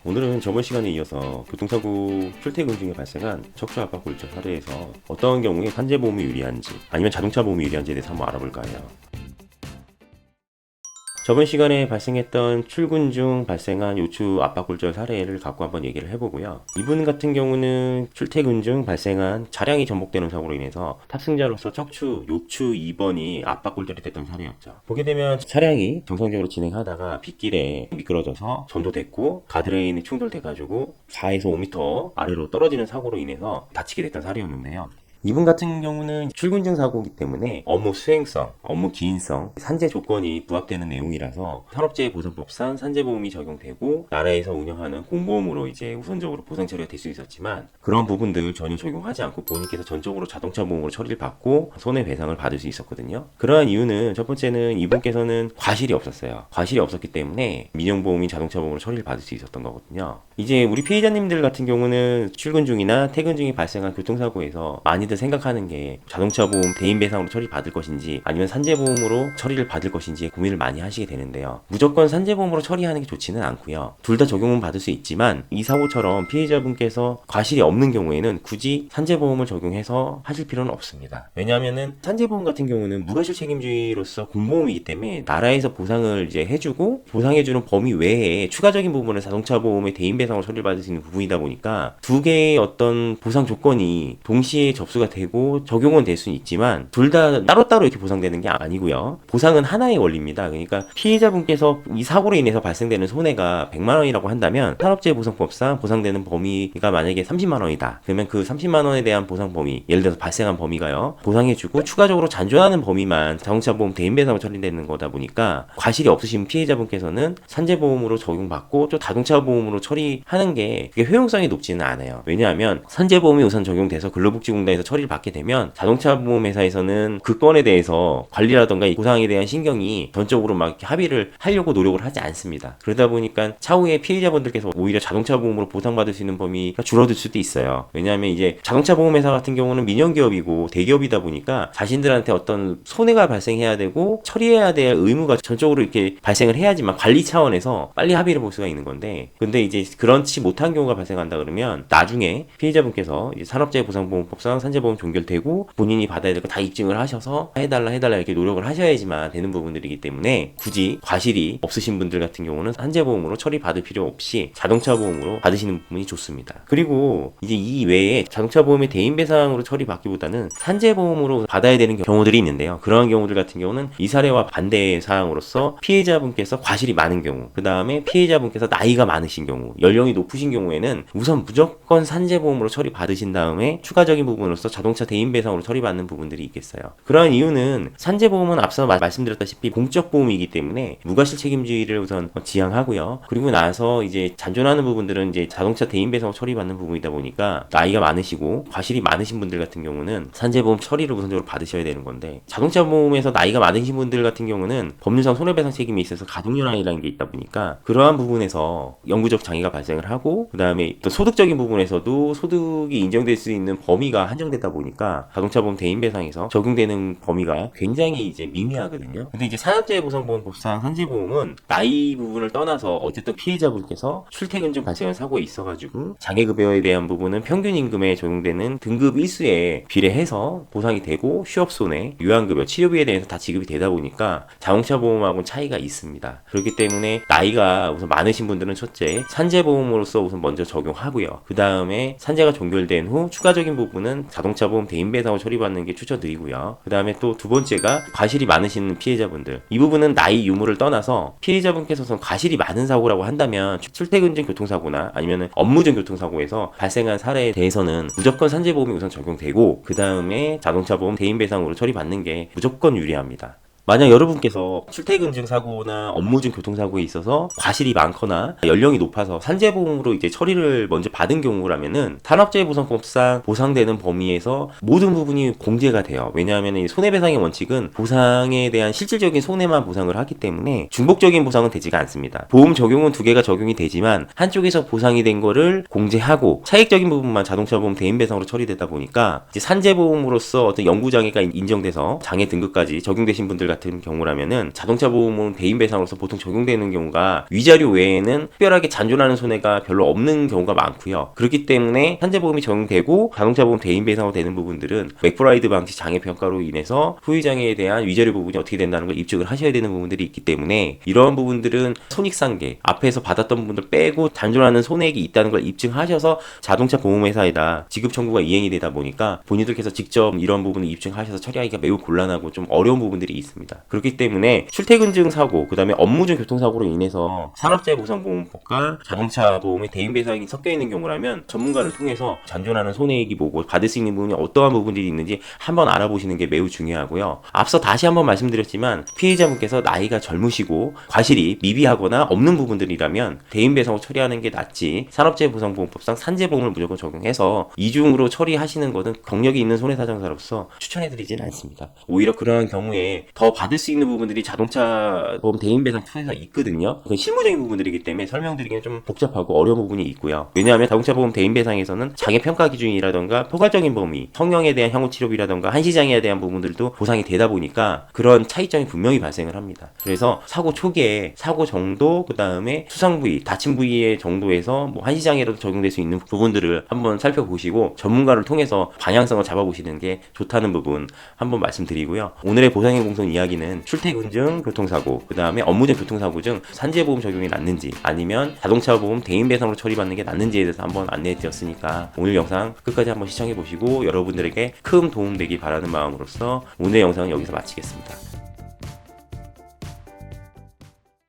오늘은 저번 시간에 이어서 교통사고 출퇴근 중에 발생한 척추 압박 골절 사례에서 어떤 경우에 산재보험이 유리한지 아니면 자동차 보험이 유리한지에 대해서 한번 알아볼까 해요. 저번 시간에 발생했던 출근 중 발생한 요추 압박 골절 사례를 갖고 한번 얘기를 해보고요. 이분 같은 경우는 출퇴근 중 발생한 차량이 전복되는 사고로 인해서 탑승자로서 척추 요추 2번이 압박 골절이 됐던 사례였죠. 보게 되면 차량이 정상적으로 진행하다가 빗길에 미끄러져서 전도됐고 가드레인에 충돌돼가지고 4에서 5m 아래로 떨어지는 사고로 인해서 다치게 됐던 사례였는데요. 이분 같은 경우는 출근 중 사고이기 때문에 업무 수행성, 업무 기인성, 산재 조건이 부합되는 내용이라서 산업재해보상법상 산재보험이 적용되고 나라에서 운영하는 공보험으로 이제 우선적으로 보상 처리가 될 수 있었지만 그런 부분들 전혀 적용하지 않고 본인께서 전적으로 자동차 보험으로 처리를 받고 손해배상을 받을 수 있었거든요. 그러한 이유는 첫 번째는 이분께서는 과실이 없었어요. 과실이 없었기 때문에 민영보험이 자동차 보험으로 처리를 받을 수 있었던 거거든요. 이제 우리 피해자님들 같은 경우는 출근 중이나 퇴근 중에 발생한 교통사고에서 많이들 생각하는 게 자동차 보험 대인 배상으로 처리 받을 것인지 아니면 산재보험으로 처리를 받을 것인지 고민을 많이 하시게 되는데요. 무조건 산재보험으로 처리하는 게 좋지는 않고요. 둘 다 적용은 받을 수 있지만 이 사고처럼 피해자분께서 과실이 없는 경우에는 굳이 산재보험을 적용해서 하실 필요는 없습니다. 왜냐하면은 산재보험 같은 경우는 무과실 책임주의로서 공보험이기 때문에 나라에서 보상을 이제 해주고 보상해주는 범위 외에 추가적인 부분을 자동차 보험의 대인 배상으로 처리를 받을 수 있는 부분이다 보니까 두 개의 어떤 보상 조건이 동시에 접수가 되고 적용은 될 수는 있지만 둘 다 따로따로 이렇게 보상되는 게 아니고요. 보상은 하나의 원리입니다. 그러니까 피해자분께서 이 사고로 인해서 발생되는 손해가 100만 원이라고 한다면 산업재해보상법상 보상되는 범위가 만약에 30만 원이다. 그러면 그 30만 원에 대한 보상 범위, 예를 들어서 발생한 범위가요. 보상해주고 추가적으로 잔존하는 범위만 자동차보험 대인배상으로 처리되는 거다 보니까 과실이 없으신 피해자분께서는 산재보험으로 적용받고 또 자동차보험으로 처리하는 게 그게 효용성이 높지는 않아요. 왜냐하면 산재보험이 우선 적용돼서 근로복지공단에서 처리를 받게 되면 자동차 보험 회사에서는 그 건에 대해서 관리라던가 보상에 대한 신경이 전적으로 막 이렇게 합의를 하려고 노력을 하지 않습니다. 그러다 보니까 차후에 피해자분들께서 오히려 자동차 보험으로 보상받을 수 있는 범위가 줄어들 수도 있어요. 왜냐하면 이제 자동차 보험 회사 같은 경우는 민영기업이고 대기업이다 보니까 자신들한테 어떤 손해가 발생해야 되고 처리해야 될 의무가 전적으로 이렇게 발생을 해야지만 관리 차원에서 빨리 합의를 볼 수가 있는 건데 근데 이제 그렇지 못한 경우가 발생한다 그러면 나중에 피해자분께서 이제 산업재해보상보험법상 산재보험 종결되고 본인이 받아야 될 거 다 입증을 하셔서 해달라 이렇게 노력을 하셔야지만 되는 부분들이기 때문에 굳이 과실이 없으신 분들 같은 경우는 산재보험으로 처리받을 필요 없이 자동차 보험으로 받으시는 부분이 좋습니다. 그리고 이제 이 외에 자동차 보험의 대인배상으로 처리받기보다는 산재보험으로 받아야 되는 경우들이 있는데요. 그러한 경우들 같은 경우는 이 사례와 반대 사항으로서 피해자분께서 과실이 많은 경우, 그 다음에 피해자분께서 나이가 많으신 경우, 연령이 높으신 경우에는 우선 무조건 산재보험으로 처리받으신 다음에 추가적인 부분으로서 자동차 대인배상으로 처리받는 부분들이 있겠어요. 그러한 이유는 산재보험은 앞서 말씀드렸다시피 공적 보험이기 때문에 무과실 책임주의를 우선 지향하고요. 그리고 나서 이제 잔존하는 부분들은 이제 자동차 대인배상으로 처리받는 부분이다 보니까 나이가 많으시고 과실이 많으신 분들 같은 경우는 산재보험 처리를 우선적으로 받으셔야 되는 건데 자동차 보험에서 나이가 많으신 분들 같은 경우는 법률상 손해배상 책임이 있어서 가동연한이라는 게 있다 보니까 그러한 부분에서 영구적 장애가 발생을 하고 그 다음에 또 소득적인 부분에서도 소득이 인정될 수 있는 범위가 한정되다 보니까 자동차보험 대인배상에서 적용되는 범위가 굉장히 이제 미미하거든요. 근데 이제 산업재해보상보험법상 산재보험은 나이 부분을 떠나서 어쨌든 피해자분께서 출퇴근 중 발생한 사고에 있어가지고 장애급여에 대한 부분은 평균 임금에 적용되는 등급 1수에 비례해서 보상이 되고 휴업손해, 유한급여, 치료비에 대해서 다 지급이 되다 보니까 자동차 보험하고는 차이가 있습니다. 그렇기 때문에 나이가 우선 많으신 분들은 첫째 산재보험으로서 우선 먼저 적용하고요. 그 다음에 산재가 종결된 후 추가적인 부분은 자동차 보험 대인배상으로 처리받는 게 추천드리고요. 그 다음에 또 두 번째가 과실이 많으신 피해자분들, 이 부분은 나이 유무를 떠나서 피해자분께서 과실이 많은 사고라고 한다면 출퇴근 중 교통사고나 아니면 업무 중 교통사고에서 발생한 사례에 대해서는 무조건 산재보험이 우선 적용되고 그 다음에 자동차 보험 대인배상으로 처리받는 게 무조건 유리합니다. 만약 여러분께서 출퇴근 중 사고나 업무 중 교통사고에 있어서 과실이 많거나 연령이 높아서 산재보험으로 이제 처리를 먼저 받은 경우라면은 산업재해보상법상 보상되는 범위에서 모든 부분이 공제가 돼요. 왜냐하면 이 손해배상의 원칙은 보상에 대한 실질적인 손해만 보상을 하기 때문에 중복적인 보상은 되지가 않습니다. 보험 적용은 두 개가 적용이 되지만 한쪽에서 보상이 된 거를 공제하고 차익적인 부분만 자동차보험 대인배상으로 처리되다 보니까 이제 산재보험으로서 어떤 영구장애가 인정돼서 장애 등급까지 적용되신 분들 같은 경우라면은 자동차 보험은 대인 배상으로서 보통 적용되는 경우가 위자료 외에는 특별하게 잔존하는 손해가 별로 없는 경우가 많고요. 그렇기 때문에 산재보험이 적용되고 자동차 보험 대인 배상으로 되는 부분들은 맥브라이드 방지 장애 평가로 인해서 소유장애에 대한 위자료 부분이 어떻게 된다는 걸 입증을 하셔야 되는 부분들이 있기 때문에 이러한 부분들은 손익상계 앞에서 받았던 부분들 빼고 잔존하는 손해액이 있다는 걸 입증하셔서 자동차 보험회사에다 지급 청구가 이행이 되다 보니까 본인들께서 직접 이런 부분을 입증하셔서 처리하기가 매우 곤란하고 좀 어려운 부분들이 있습니다. 그렇기 때문에 출퇴근증 사고, 그 다음에 업무중 교통사고로 인해서 산업재해보상보험법과 자동차 보험의 대인 배상이 섞여 있는 경우라면 전문가를 통해서 잔존하는 손해액이 뭐고 받을 수 있는 부분이 어떠한 부분들이 있는지 한번 알아보시는 게 매우 중요하고요. 앞서 다시 한번 말씀드렸지만 피해자분께서 나이가 젊으시고 과실이 미비하거나 없는 부분들이라면 대인 배상으로 처리하는 게 낫지, 산업재해보상보험법상 산재보험을 무조건 적용해서 이중으로 처리하시는 것은 경력이 있는 손해사정사로서 추천해드리지는 않습니다. 오히려 그러한 경우에 더 받을 수 있는 부분들이 자동차 보험 대인 배상 투에서 있거든요. 그건 실무적인 부분들이기 때문에 설명드리기는 좀 복잡하고 어려운 부분이 있고요. 왜냐하면 자동차 보험 대인 배상에서는 장애 평가 기준이라던가 포괄적인 범위, 성형에 대한 향후 치료비라던가 한시장애에 대한 부분들도 보상이 되다 보니까 그런 차이점이 분명히 발생을 합니다. 그래서 사고 초기에 사고 정도, 그 다음에 수상 부위, 다친 부위의 정도에서 뭐 한시장애로도 적용될 수 있는 부분들을 한번 살펴보시고 전문가를 통해서 방향성을 잡아보시는 게 좋다는 부분 한번 말씀드리고요. 오늘의 보상의 공통 이야기는 출퇴근 중 교통사고, 그 다음에 업무중 교통사고 중 산재보험 적용이 낫는지 아니면 자동차 보험 대인 배상으로 처리받는 게 낫는지에 대해서 한번 안내해드렸으니까 오늘 영상 끝까지 한번 시청해보시고 여러분들에게 큰 도움되기 바라는 마음으로써 오늘 영상은 여기서 마치겠습니다.